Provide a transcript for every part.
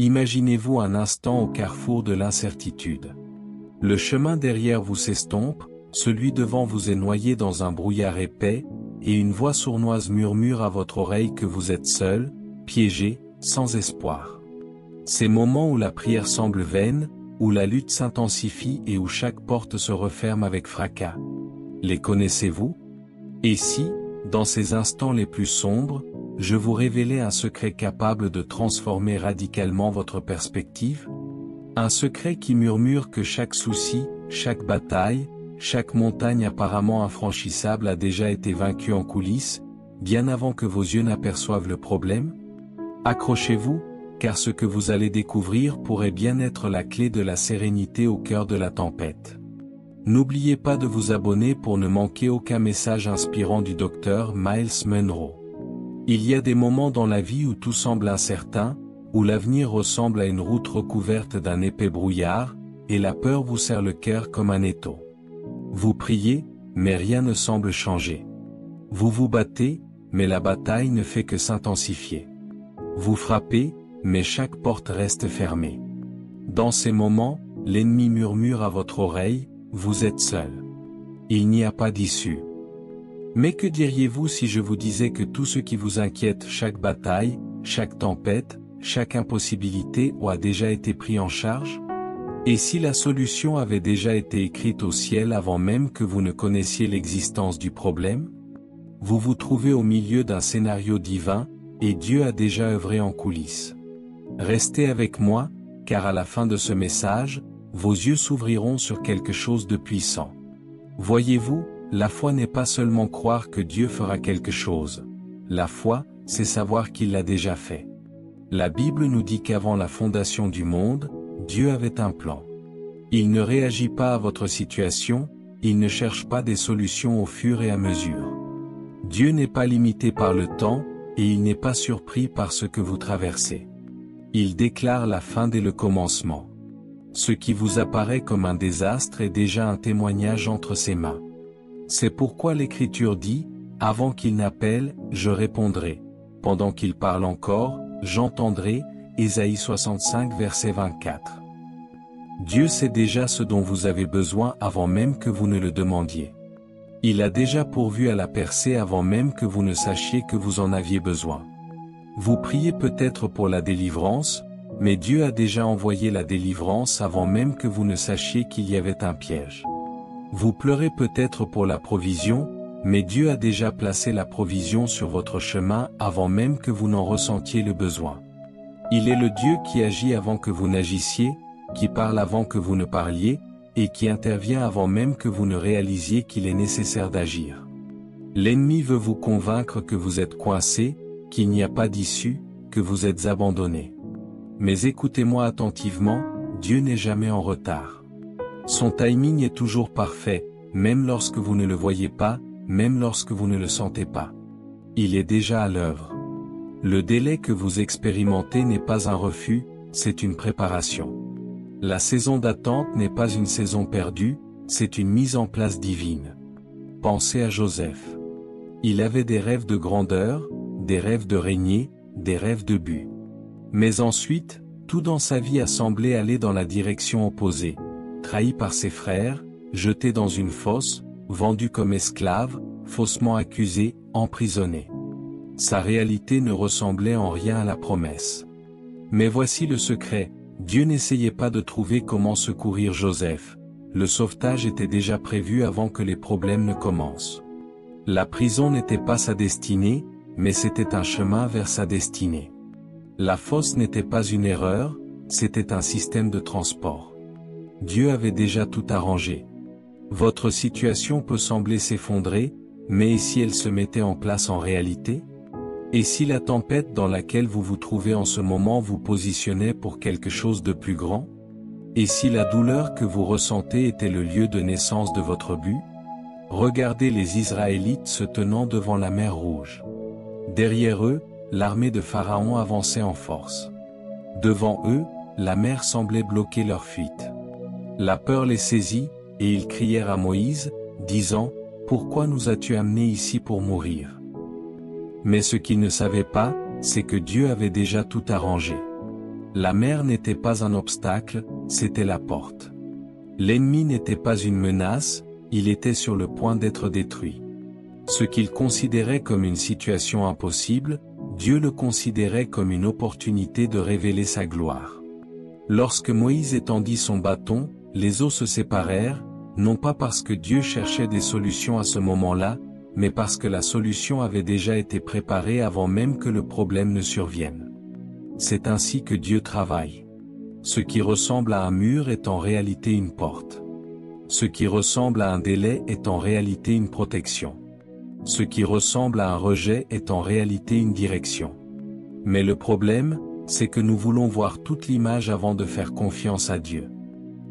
Imaginez-vous un instant au carrefour de l'incertitude. Le chemin derrière vous s'estompe, celui devant vous est noyé dans un brouillard épais, et une voix sournoise murmure à votre oreille que vous êtes seul, piégé, sans espoir. Ces moments où la prière semble vaine, où la lutte s'intensifie et où chaque porte se referme avec fracas. Les connaissez-vous? Et si, dans ces instants les plus sombres, je vous révélais un secret capable de transformer radicalement votre perspective? Un secret qui murmure que chaque souci, chaque bataille, chaque montagne apparemment infranchissable a déjà été vaincue en coulisses, bien avant que vos yeux n'aperçoivent le problème? Accrochez-vous, car ce que vous allez découvrir pourrait bien être la clé de la sérénité au cœur de la tempête. N'oubliez pas de vous abonner pour ne manquer aucun message inspirant du docteur Myles Munroe. Il y a des moments dans la vie où tout semble incertain, où l'avenir ressemble à une route recouverte d'un épais brouillard, et la peur vous serre le cœur comme un étau. Vous priez, mais rien ne semble changer. Vous vous battez, mais la bataille ne fait que s'intensifier. Vous frappez, mais chaque porte reste fermée. Dans ces moments, l'ennemi murmure à votre oreille, vous êtes seul. Il n'y a pas d'issue. Mais que diriez-vous si je vous disais que tout ce qui vous inquiète, chaque bataille, chaque tempête, chaque impossibilité a déjà été pris en charge? Et si la solution avait déjà été écrite au ciel avant même que vous ne connaissiez l'existence du problème? Vous vous trouvez au milieu d'un scénario divin, et Dieu a déjà œuvré en coulisses. Restez avec moi, car à la fin de ce message, vos yeux s'ouvriront sur quelque chose de puissant. Voyez-vous, la foi n'est pas seulement croire que Dieu fera quelque chose. La foi, c'est savoir qu'il l'a déjà fait. La Bible nous dit qu'avant la fondation du monde, Dieu avait un plan. Il ne réagit pas à votre situation, il ne cherche pas des solutions au fur et à mesure. Dieu n'est pas limité par le temps, et il n'est pas surpris par ce que vous traversez. Il déclare la fin dès le commencement. Ce qui vous apparaît comme un désastre est déjà un témoignage entre ses mains. C'est pourquoi l'Écriture dit, « Avant qu'il n'appelle, je répondrai. Pendant qu'il parle encore, j'entendrai. » Ésaïe 65 verset 24. Dieu sait déjà ce dont vous avez besoin avant même que vous ne le demandiez. Il a déjà pourvu à la percée avant même que vous ne sachiez que vous en aviez besoin. Vous priez peut-être pour la délivrance, mais Dieu a déjà envoyé la délivrance avant même que vous ne sachiez qu'il y avait un piège. Vous pleurez peut-être pour la provision, mais Dieu a déjà placé la provision sur votre chemin avant même que vous n'en ressentiez le besoin. Il est le Dieu qui agit avant que vous n'agissiez, qui parle avant que vous ne parliez, et qui intervient avant même que vous ne réalisiez qu'il est nécessaire d'agir. L'ennemi veut vous convaincre que vous êtes coincé, qu'il n'y a pas d'issue, que vous êtes abandonné. Mais écoutez-moi attentivement, Dieu n'est jamais en retard. Son timing est toujours parfait, même lorsque vous ne le voyez pas, même lorsque vous ne le sentez pas. Il est déjà à l'œuvre. Le délai que vous expérimentez n'est pas un refus, c'est une préparation. La saison d'attente n'est pas une saison perdue, c'est une mise en place divine. Pensez à Joseph. Il avait des rêves de grandeur, des rêves de régner, des rêves de but. Mais ensuite, tout dans sa vie a semblé aller dans la direction opposée. Trahi par ses frères, jeté dans une fosse, vendu comme esclave, faussement accusé, emprisonné. Sa réalité ne ressemblait en rien à la promesse. Mais voici le secret, Dieu n'essayait pas de trouver comment secourir Joseph. Le sauvetage était déjà prévu avant que les problèmes ne commencent. La prison n'était pas sa destinée, mais c'était un chemin vers sa destinée. La fosse n'était pas une erreur, c'était un système de transport. Dieu avait déjà tout arrangé. Votre situation peut sembler s'effondrer, mais et si elle se mettait en place en réalité? Et si la tempête dans laquelle vous vous trouvez en ce moment vous positionnait pour quelque chose de plus grand? Et si la douleur que vous ressentez était le lieu de naissance de votre but? Regardez les Israélites se tenant devant la mer Rouge. Derrière eux, l'armée de Pharaon avançait en force. Devant eux, la mer semblait bloquer leur fuite. La peur les saisit, et ils crièrent à Moïse, disant, « Pourquoi nous as-tu amenés ici pour mourir ?» Mais ce qu'ils ne savaient pas, c'est que Dieu avait déjà tout arrangé. La mer n'était pas un obstacle, c'était la porte. L'ennemi n'était pas une menace, il était sur le point d'être détruit. Ce qu'il considérait comme une situation impossible, Dieu le considérait comme une opportunité de révéler sa gloire. Lorsque Moïse étendit son bâton, les eaux se séparèrent, non pas parce que Dieu cherchait des solutions à ce moment-là, mais parce que la solution avait déjà été préparée avant même que le problème ne survienne. C'est ainsi que Dieu travaille. Ce qui ressemble à un mur est en réalité une porte. Ce qui ressemble à un délai est en réalité une protection. Ce qui ressemble à un rejet est en réalité une direction. Mais le problème, c'est que nous voulons voir toute l'image avant de faire confiance à Dieu.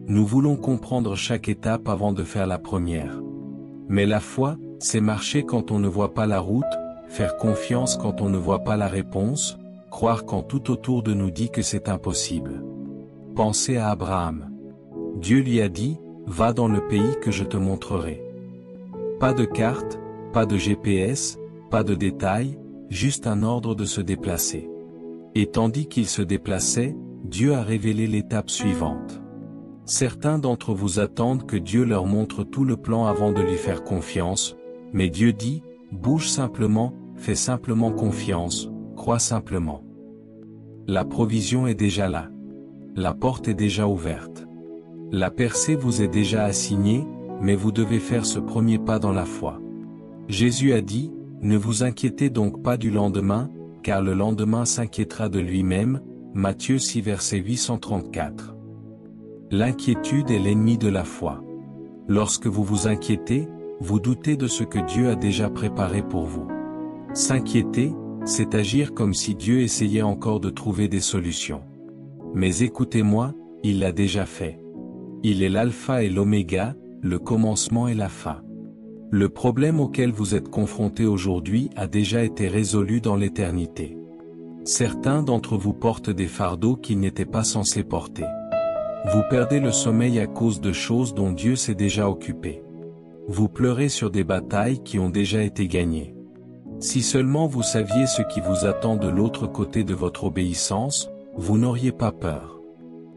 Nous voulons comprendre chaque étape avant de faire la première. Mais la foi, c'est marcher quand on ne voit pas la route, faire confiance quand on ne voit pas la réponse, croire quand tout autour de nous dit que c'est impossible. Pensez à Abraham. Dieu lui a dit, « Va dans le pays que je te montrerai. » Pas de carte, pas de GPS, pas de détails, juste un ordre de se déplacer. Et tandis qu'il se déplaçait, Dieu a révélé l'étape suivante. Certains d'entre vous attendent que Dieu leur montre tout le plan avant de lui faire confiance, mais Dieu dit, bouge simplement, fais simplement confiance, crois simplement. La provision est déjà là. La porte est déjà ouverte. La percée vous est déjà assignée, mais vous devez faire ce premier pas dans la foi. Jésus a dit, ne vous inquiétez donc pas du lendemain, car le lendemain s'inquiétera de lui-même, Matthieu 6 verset 834. L'inquiétude est l'ennemi de la foi. Lorsque vous vous inquiétez, vous doutez de ce que Dieu a déjà préparé pour vous. S'inquiéter, c'est agir comme si Dieu essayait encore de trouver des solutions. Mais écoutez-moi, il l'a déjà fait. Il est l'alpha et l'oméga, le commencement et la fin. Le problème auquel vous êtes confrontés aujourd'hui a déjà été résolu dans l'éternité. Certains d'entre vous portent des fardeaux qu'ils n'étaient pas censés porter. Vous perdez le sommeil à cause de choses dont Dieu s'est déjà occupé. Vous pleurez sur des batailles qui ont déjà été gagnées. Si seulement vous saviez ce qui vous attend de l'autre côté de votre obéissance, vous n'auriez pas peur.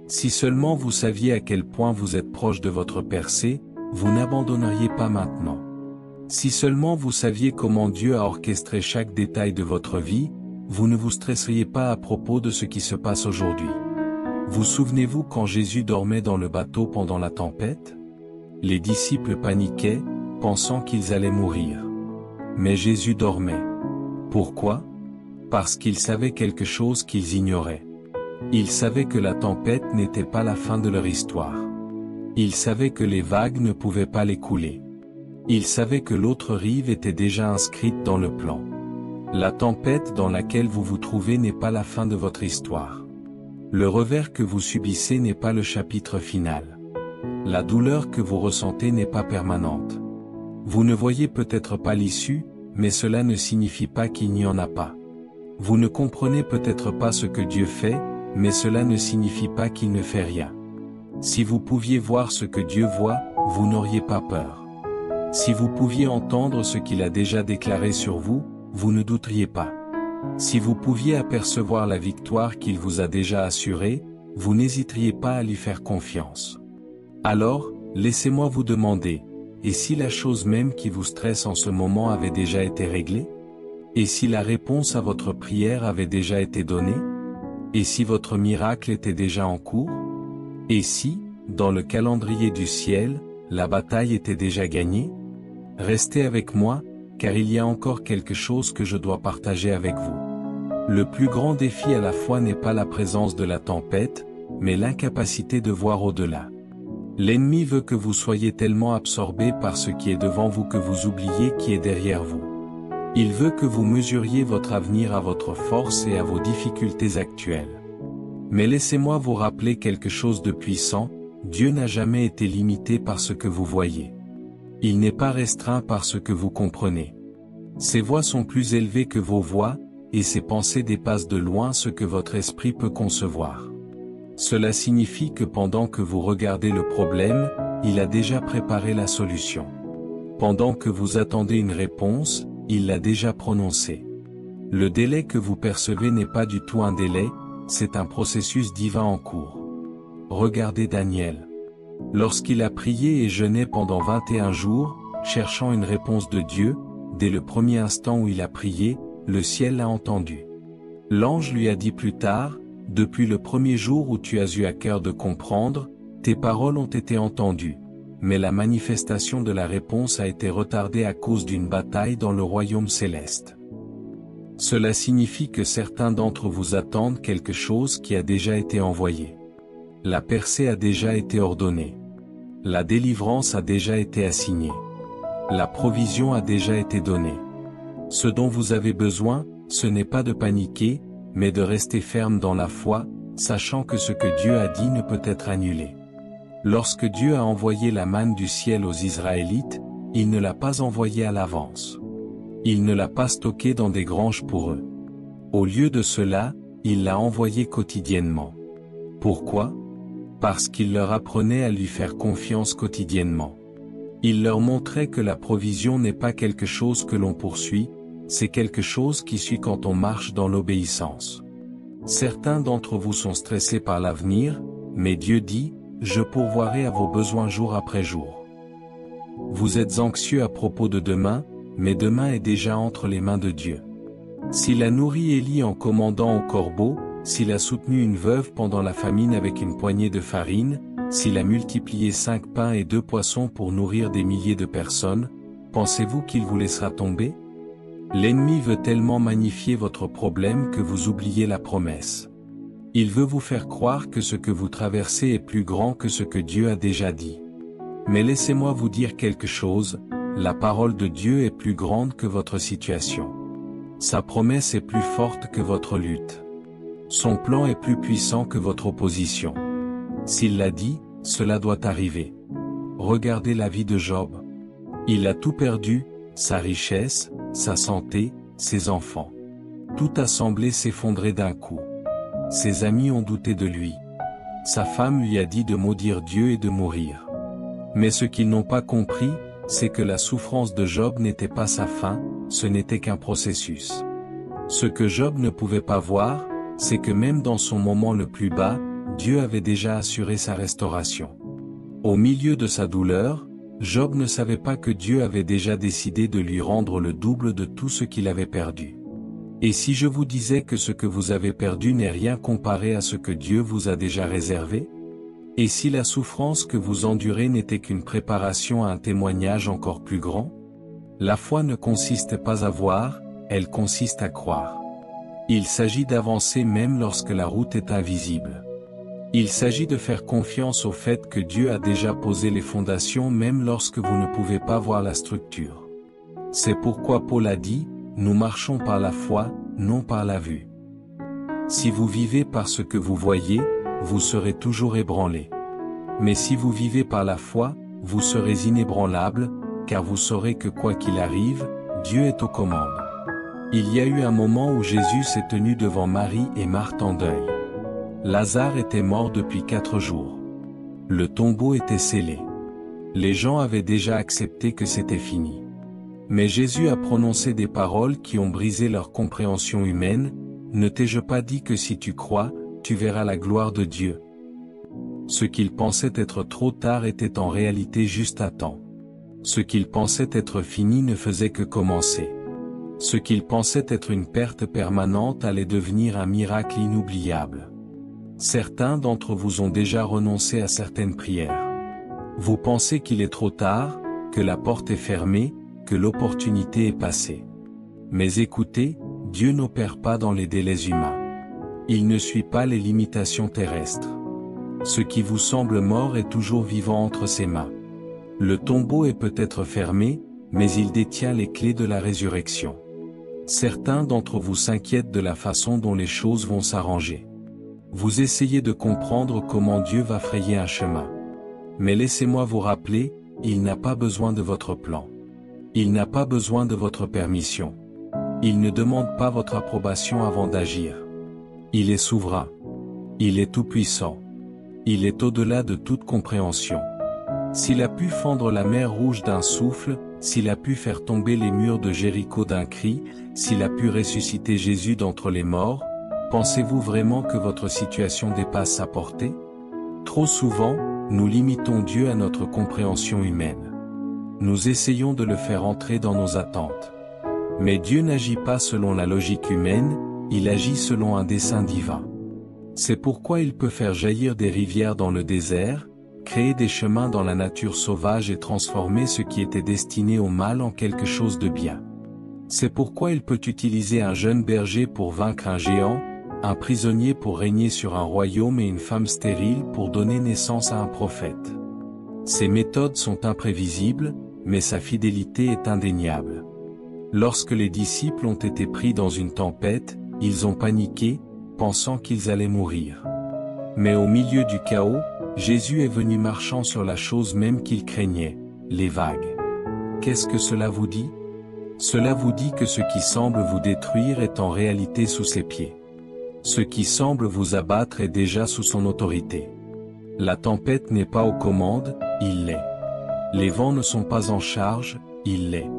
Si seulement vous saviez à quel point vous êtes proche de votre percée, vous n'abandonneriez pas maintenant. Si seulement vous saviez comment Dieu a orchestré chaque détail de votre vie, vous ne vous stresseriez pas à propos de ce qui se passe aujourd'hui. Vous souvenez-vous quand Jésus dormait dans le bateau pendant la tempête? Les disciples paniquaient, pensant qu'ils allaient mourir. Mais Jésus dormait. Pourquoi? Parce qu'ils savaient quelque chose qu'ils ignoraient. Ils savaient que la tempête n'était pas la fin de leur histoire. Ils savaient que les vagues ne pouvaient pas les couler. Ils savaient que l'autre rive était déjà inscrite dans le plan. La tempête dans laquelle vous vous trouvez n'est pas la fin de votre histoire. Le revers que vous subissez n'est pas le chapitre final. La douleur que vous ressentez n'est pas permanente. Vous ne voyez peut-être pas l'issue, mais cela ne signifie pas qu'il n'y en a pas. Vous ne comprenez peut-être pas ce que Dieu fait, mais cela ne signifie pas qu'il ne fait rien. Si vous pouviez voir ce que Dieu voit, vous n'auriez pas peur. Si vous pouviez entendre ce qu'il a déjà déclaré sur vous, vous ne douteriez pas. Si vous pouviez apercevoir la victoire qu'il vous a déjà assurée, vous n'hésiteriez pas à lui faire confiance. Alors, laissez-moi vous demander, et si la chose même qui vous stresse en ce moment avait déjà été réglée? Et si la réponse à votre prière avait déjà été donnée? Et si votre miracle était déjà en cours? Et si, dans le calendrier du ciel, la bataille était déjà gagnée? Restez avec moi, car il y a encore quelque chose que je dois partager avec vous. Le plus grand défi à la fois n'est pas la présence de la tempête, mais l'incapacité de voir au-delà. L'ennemi veut que vous soyez tellement absorbé par ce qui est devant vous que vous oubliez qui est derrière vous. Il veut que vous mesuriez votre avenir à votre force et à vos difficultés actuelles. Mais laissez-moi vous rappeler quelque chose de puissant, Dieu n'a jamais été limité par ce que vous voyez. Il n'est pas restreint par ce que vous comprenez. Ses voies sont plus élevées que vos voies, et ses pensées dépassent de loin ce que votre esprit peut concevoir. Cela signifie que pendant que vous regardez le problème, il a déjà préparé la solution. Pendant que vous attendez une réponse, il l'a déjà prononcée. Le délai que vous percevez n'est pas du tout un délai, c'est un processus divin en cours. Regardez Daniel. Lorsqu'il a prié et jeûné pendant 21 jours, cherchant une réponse de Dieu, dès le premier instant où il a prié, le ciel l'a entendu. L'ange lui a dit plus tard, « Depuis le premier jour où tu as eu à cœur de comprendre, tes paroles ont été entendues. » Mais la manifestation de la réponse a été retardée à cause d'une bataille dans le royaume céleste. Cela signifie que certains d'entre vous attendent quelque chose qui a déjà été envoyé. La percée a déjà été ordonnée. La délivrance a déjà été assignée. La provision a déjà été donnée. Ce dont vous avez besoin, ce n'est pas de paniquer, mais de rester ferme dans la foi, sachant que ce que Dieu a dit ne peut être annulé. Lorsque Dieu a envoyé la manne du ciel aux Israélites, il ne l'a pas envoyée à l'avance. Il ne l'a pas stockée dans des granges pour eux. Au lieu de cela, il l'a envoyée quotidiennement. Pourquoi? Parce qu'il leur apprenait à lui faire confiance quotidiennement. Il leur montrait que la provision n'est pas quelque chose que l'on poursuit, c'est quelque chose qui suit quand on marche dans l'obéissance. Certains d'entre vous sont stressés par l'avenir, mais Dieu dit, « Je pourvoirai à vos besoins jour après jour. » Vous êtes anxieux à propos de demain, mais demain est déjà entre les mains de Dieu. S'il a nourri Élie en commandant aux corbeaux, s'il a soutenu une veuve pendant la famine avec une poignée de farine, s'il a multiplié 5 pains et 2 poissons pour nourrir des milliers de personnes, pensez-vous qu'il vous laissera tomber? L'ennemi veut tellement magnifier votre problème que vous oubliez la promesse. Il veut vous faire croire que ce que vous traversez est plus grand que ce que Dieu a déjà dit. Mais laissez-moi vous dire quelque chose, la parole de Dieu est plus grande que votre situation. Sa promesse est plus forte que votre lutte. Son plan est plus puissant que votre opposition. S'il l'a dit, cela doit arriver. Regardez la vie de Job. Il a tout perdu, sa richesse, sa santé, ses enfants. Tout a semblé s'effondrer d'un coup. Ses amis ont douté de lui. Sa femme lui a dit de maudire Dieu et de mourir. Mais ce qu'ils n'ont pas compris, c'est que la souffrance de Job n'était pas sa fin, ce n'était qu'un processus. Ce que Job ne pouvait pas voir, c'est que même dans son moment le plus bas, Dieu avait déjà assuré sa restauration. Au milieu de sa douleur, Job ne savait pas que Dieu avait déjà décidé de lui rendre le double de tout ce qu'il avait perdu. Et si je vous disais que ce que vous avez perdu n'est rien comparé à ce que Dieu vous a déjà réservé? Et si la souffrance que vous endurez n'était qu'une préparation à un témoignage encore plus grand? La foi ne consiste pas à voir, elle consiste à croire. Il s'agit d'avancer même lorsque la route est invisible. Il s'agit de faire confiance au fait que Dieu a déjà posé les fondations même lorsque vous ne pouvez pas voir la structure. C'est pourquoi Paul a dit, « Nous marchons par la foi, non par la vue. » Si vous vivez par ce que vous voyez, vous serez toujours ébranlé. Mais si vous vivez par la foi, vous serez inébranlable, car vous saurez que quoi qu'il arrive, Dieu est aux commandes. Il y a eu un moment où Jésus s'est tenu devant Marie et Marthe en deuil. Lazare était mort depuis 4 jours. Le tombeau était scellé. Les gens avaient déjà accepté que c'était fini. Mais Jésus a prononcé des paroles qui ont brisé leur compréhension humaine, « Ne t'ai-je pas dit que si tu crois, tu verras la gloire de Dieu ?» Ce qu'ils pensaient être trop tard était en réalité juste à temps. Ce qu'ils pensaient être fini ne faisait que commencer. Ce qu'ils pensaient être une perte permanente allait devenir un miracle inoubliable. Certains d'entre vous ont déjà renoncé à certaines prières. Vous pensez qu'il est trop tard, que la porte est fermée, que l'opportunité est passée. Mais écoutez, Dieu n'opère pas dans les délais humains. Il ne suit pas les limitations terrestres. Ce qui vous semble mort est toujours vivant entre ses mains. Le tombeau est peut-être fermé, mais il détient les clés de la résurrection. Certains d'entre vous s'inquiètent de la façon dont les choses vont s'arranger. Vous essayez de comprendre comment Dieu va frayer un chemin. Mais laissez-moi vous rappeler, il n'a pas besoin de votre plan. Il n'a pas besoin de votre permission. Il ne demande pas votre approbation avant d'agir. Il est souverain. Il est tout-puissant. Il est au-delà de toute compréhension. S'il a pu fendre la mer Rouge d'un souffle, s'il a pu faire tomber les murs de Jéricho d'un cri, s'il a pu ressusciter Jésus d'entre les morts, Pensez-vous vraiment que votre situation dépasse sa portée? Trop souvent, nous limitons Dieu à notre compréhension humaine. Nous essayons de le faire entrer dans nos attentes. Mais Dieu n'agit pas selon la logique humaine, il agit selon un dessein divin. C'est pourquoi il peut faire jaillir des rivières dans le désert, créer des chemins dans la nature sauvage et transformer ce qui était destiné au mal en quelque chose de bien. C'est pourquoi il peut utiliser un jeune berger pour vaincre un géant, un prisonnier pour régner sur un royaume et une femme stérile pour donner naissance à un prophète. Ses méthodes sont imprévisibles, mais sa fidélité est indéniable. Lorsque les disciples ont été pris dans une tempête, ils ont paniqué, pensant qu'ils allaient mourir. Mais au milieu du chaos, Jésus est venu marchant sur la chose même qu'ils craignaient, les vagues. Qu'est-ce que cela vous dit? Cela vous dit que ce qui semble vous détruire est en réalité sous ses pieds. Ce qui semble vous abattre est déjà sous son autorité. La tempête n'est pas aux commandes, il l'est. Les vents ne sont pas en charge, il l'est.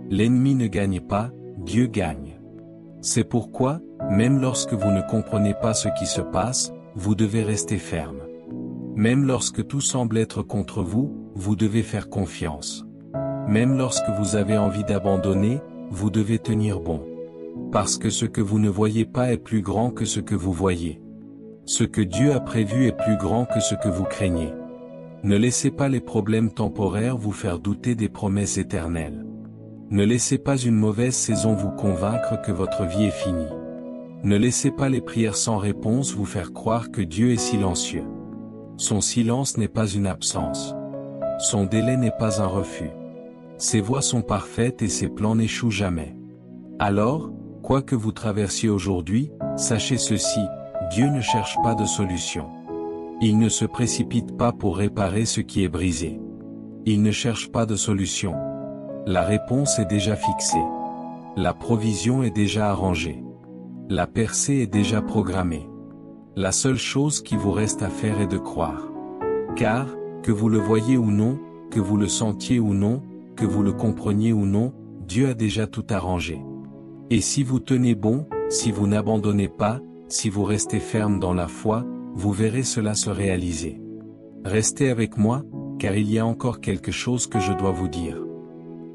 L'ennemi ne gagne pas, Dieu gagne. C'est pourquoi, même lorsque vous ne comprenez pas ce qui se passe, vous devez rester ferme. Même lorsque tout semble être contre vous, vous devez faire confiance. Même lorsque vous avez envie d'abandonner, vous devez tenir bon. Parce que ce que vous ne voyez pas est plus grand que ce que vous voyez. Ce que Dieu a prévu est plus grand que ce que vous craignez. Ne laissez pas les problèmes temporaires vous faire douter des promesses éternelles. Ne laissez pas une mauvaise saison vous convaincre que votre vie est finie. Ne laissez pas les prières sans réponse vous faire croire que Dieu est silencieux. Son silence n'est pas une absence. Son délai n'est pas un refus. Ses voies sont parfaites et ses plans n'échouent jamais. Alors, quoi que vous traversiez aujourd'hui, sachez ceci, Dieu ne cherche pas de solution. Il ne se précipite pas pour réparer ce qui est brisé. Il ne cherche pas de solution. La réponse est déjà fixée. La provision est déjà arrangée. La percée est déjà programmée. La seule chose qui vous reste à faire est de croire. Car, que vous le voyiez ou non, que vous le sentiez ou non, que vous le compreniez ou non, Dieu a déjà tout arrangé. Et si vous tenez bon, si vous n'abandonnez pas, si vous restez ferme dans la foi, vous verrez cela se réaliser. Restez avec moi, car il y a encore quelque chose que je dois vous dire.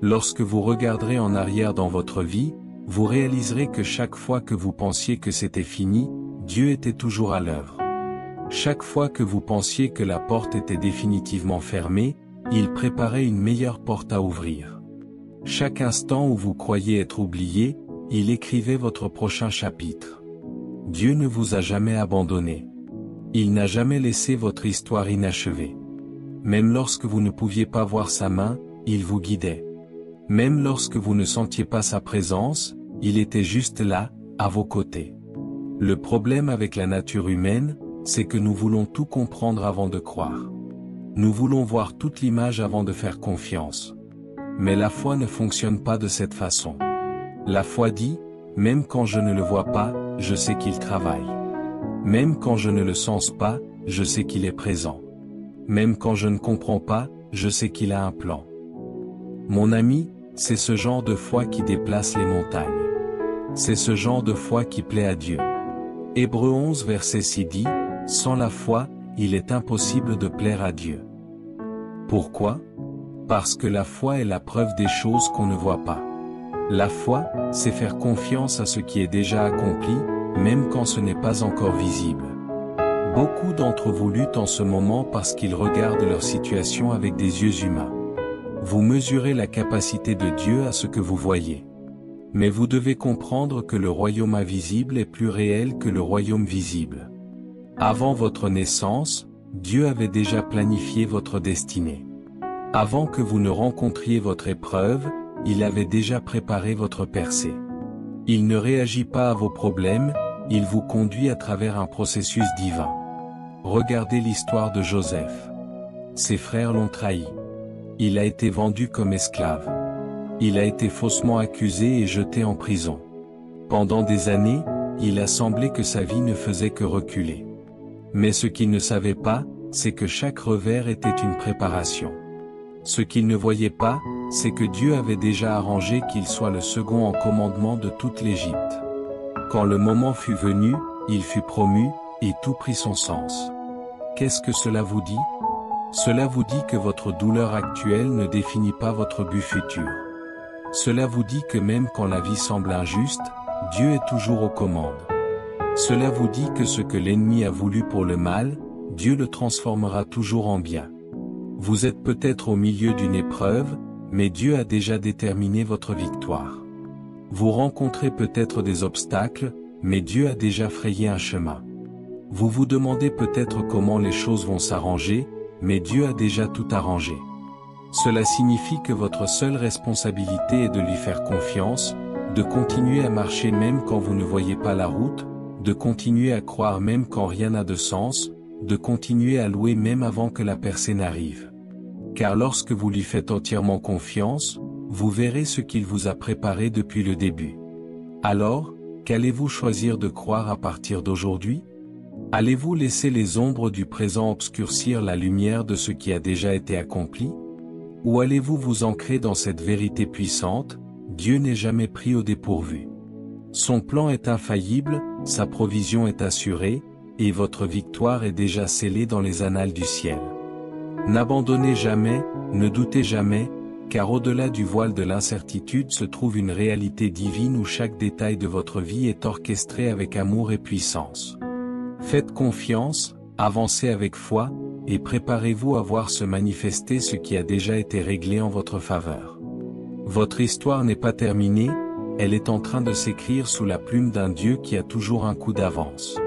Lorsque vous regarderez en arrière dans votre vie, vous réaliserez que chaque fois que vous pensiez que c'était fini, Dieu était toujours à l'œuvre. Chaque fois que vous pensiez que la porte était définitivement fermée, il préparait une meilleure porte à ouvrir. Chaque instant où vous croyez être oublié, il écrivait votre prochain chapitre. Dieu ne vous a jamais abandonné. Il n'a jamais laissé votre histoire inachevée. Même lorsque vous ne pouviez pas voir sa main, il vous guidait. Même lorsque vous ne sentiez pas sa présence, il était juste là, à vos côtés. Le problème avec la nature humaine, c'est que nous voulons tout comprendre avant de croire. Nous voulons voir toute l'image avant de faire confiance. Mais la foi ne fonctionne pas de cette façon. La foi dit, même quand je ne le vois pas, je sais qu'il travaille. Même quand je ne le sens pas, je sais qu'il est présent. Même quand je ne comprends pas, je sais qu'il a un plan. Mon ami, c'est ce genre de foi qui déplace les montagnes. C'est ce genre de foi qui plaît à Dieu. Hébreux 11 verset 6 dit, « Sans la foi, il est impossible de plaire à Dieu. » Pourquoi? Parce que la foi est la preuve des choses qu'on ne voit pas. La foi, c'est faire confiance à ce qui est déjà accompli, même quand ce n'est pas encore visible. Beaucoup d'entre vous luttent en ce moment parce qu'ils regardent leur situation avec des yeux humains. Vous mesurez la capacité de Dieu à ce que vous voyez. Mais vous devez comprendre que le royaume invisible est plus réel que le royaume visible. Avant votre naissance, Dieu avait déjà planifié votre destinée. Avant que vous ne rencontriez votre épreuve, il avait déjà préparé votre percée. Il ne réagit pas à vos problèmes, il vous conduit à travers un processus divin. Regardez l'histoire de Joseph. Ses frères l'ont trahi. Il a été vendu comme esclave. Il a été faussement accusé et jeté en prison. Pendant des années, il a semblé que sa vie ne faisait que reculer. Mais ce qu'il ne savait pas, c'est que chaque revers était une préparation. Ce qu'il ne voyait pas, c'est que Dieu avait déjà arrangé qu'il soit le second en commandement de toute l'Égypte. Quand le moment fut venu, il fut promu, et tout prit son sens. Qu'est-ce que cela vous dit? Cela vous dit que votre douleur actuelle ne définit pas votre but futur. Cela vous dit que même quand la vie semble injuste, Dieu est toujours aux commandes. Cela vous dit que ce que l'ennemi a voulu pour le mal, Dieu le transformera toujours en bien. Vous êtes peut-être au milieu d'une épreuve, mais Dieu a déjà déterminé votre victoire. Vous rencontrez peut-être des obstacles, mais Dieu a déjà frayé un chemin. Vous vous demandez peut-être comment les choses vont s'arranger, mais Dieu a déjà tout arrangé. Cela signifie que votre seule responsabilité est de lui faire confiance, de continuer à marcher même quand vous ne voyez pas la route, de continuer à croire même quand rien n'a de sens, de continuer à louer même avant que la percée n'arrive. Car lorsque vous lui faites entièrement confiance, vous verrez ce qu'il vous a préparé depuis le début. Alors, qu'allez-vous choisir de croire à partir d'aujourd'hui? Allez-vous laisser les ombres du présent obscurcir la lumière de ce qui a déjà été accompli? Ou allez-vous vous ancrer dans cette vérité puissante, Dieu n'est jamais pris au dépourvu. Son plan est infaillible, sa provision est assurée, et votre victoire est déjà scellée dans les annales du ciel. N'abandonnez jamais, ne doutez jamais, car au-delà du voile de l'incertitude se trouve une réalité divine où chaque détail de votre vie est orchestré avec amour et puissance. Faites confiance, avancez avec foi, et préparez-vous à voir se manifester ce qui a déjà été réglé en votre faveur. Votre histoire n'est pas terminée, elle est en train de s'écrire sous la plume d'un Dieu qui a toujours un coup d'avance.